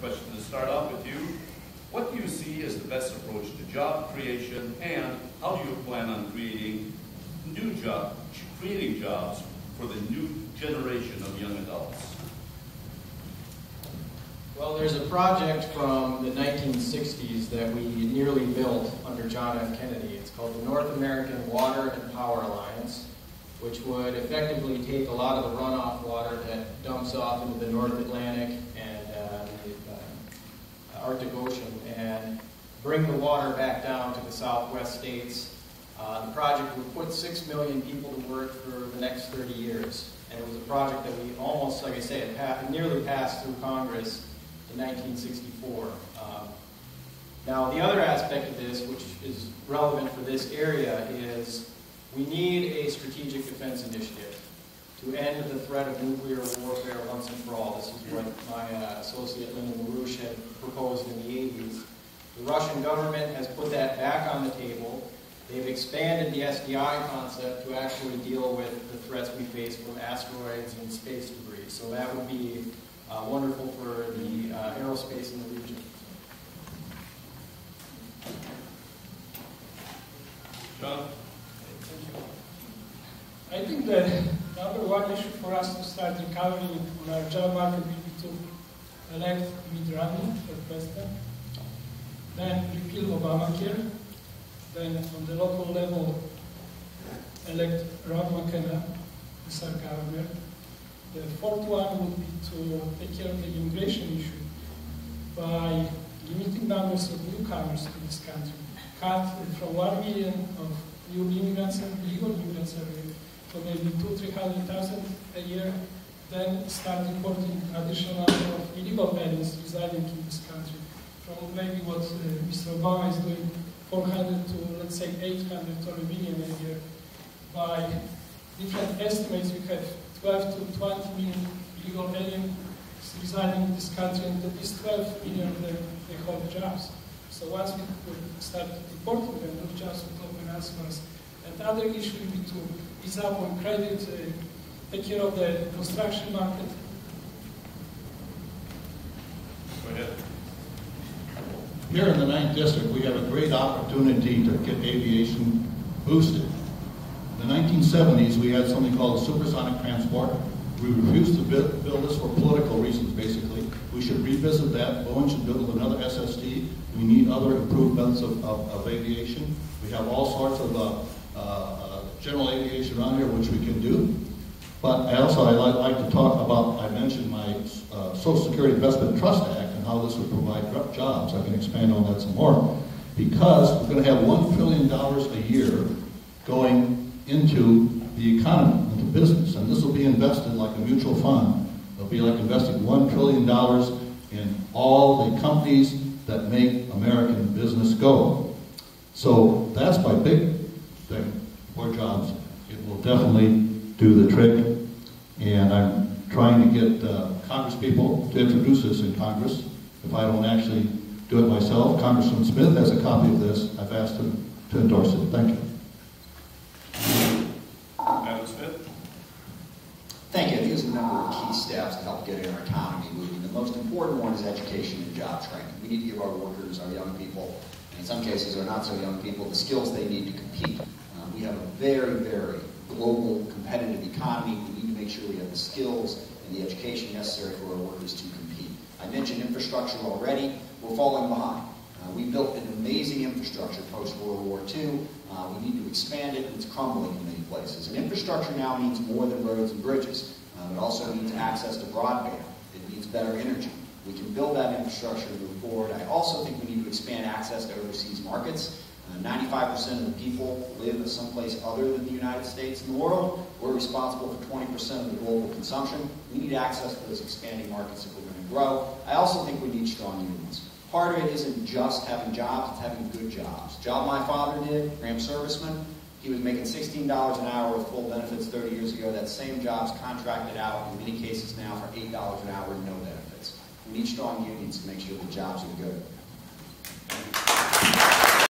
question to start off with you. What do you see as the best approach to job creation, and how do you plan on creating jobs for the new generation of young adults? Well, there's a project from the 1960s that we nearly built under John F. Kennedy. It's called the North American Water and Power Alliance, which would effectively take a lot of the runoff water that dumps off into the North Atlantic and the Arctic Ocean and bring the water back down to the Southwest states. The project would put 6 million people to work for the next 30 years. And it was a project that we almost, like I say, nearly passed through Congress in 1964. Now, the other aspect of this, which is relevant for this area, is we need a strategic defense initiative to end the threat of nuclear warfare once and for all. This is what my associate Lyndon LaRouche had proposed in the 80s. The Russian government has put that back on the table. They've expanded the SDI concept to actually deal with the threats we face from asteroids and space debris. So that would be wonderful for the aerospace in the region. John? I think the number one issue for us to start recovering on our job market will be to elect Mitt Romney for president, then repeal Obamacare, then on the local level elect Ron McKenna as our governor. The fourth one would be to take care of the immigration issue by limiting numbers of newcomers to this country. Cut from 1 million of new immigrants and legal immigrants to maybe 200,000–300,000 a year, then start importing additional number of illegal aliens residing in this country. From maybe what Mr. Obama is doing, 400 to, let's say, 800 or 1 million a year. By different estimates, we have 12 to 20 million illegal aliens residing in this country, and at least 12 million they hold jobs. So once we start deporting them, those jobs will open us for us. And the other issue would be to ease up on credit, take care of the construction market. Go ahead. Here in the 9th District, we have a great opportunity to get aviation boosted. In the 1970s, we had something called a supersonic transport. We refused to build this for political reasons, basically. We should revisit that. Boeing should build another SST. We need other improvements of aviation. We have all sorts of general aviation around here, which we can do. But I'd like to talk about, I mentioned my Social Security Investment Trust Act and how this would provide jobs. I can expand on that some more. Because we're going to have $1 trillion a year going into the economy, into business. And this will be invested like a mutual fund. It'll be like investing $1 trillion in all the companies that make American business go. So that's my big thing for jobs. It will definitely do the trick. And I'm trying to get Congress people to introduce this in Congress. If I don't actually do it myself, Congressman Smith has a copy of this. I've asked him to endorse it. Thank you. Adam Smith? Thank you. I think there's a number of key steps to help get our economy moving. The most important one is education and job training. We need to give our workers, our young people, and in some cases our not so young people, the skills they need to compete. We have a very, very global competitive economy. We need to make sure we have the skills and the education necessary for our workers to compete. I mentioned infrastructure already. We're falling behind. We built an amazing infrastructure post-World War II. We need to expand it, and it's crumbling in many places. And infrastructure now means more than roads and bridges. It also means access to broadband. It means better energy. We can build that infrastructure and move forward. I also think we need to expand access to overseas markets. 95% of the people live someplace other than the United States in the world. We're responsible for 20% of the global consumption. We need access to those expanding markets if we're going to grow. I also think we need strong unions. Part of it isn't just having jobs, it's having good jobs. Job my father did, Ram Serviceman, he was making $16 an hour with full benefits 30 years ago. That same job's contracted out in many cases now for $8 an hour and no benefits. We need strong unions to make sure the jobs are good.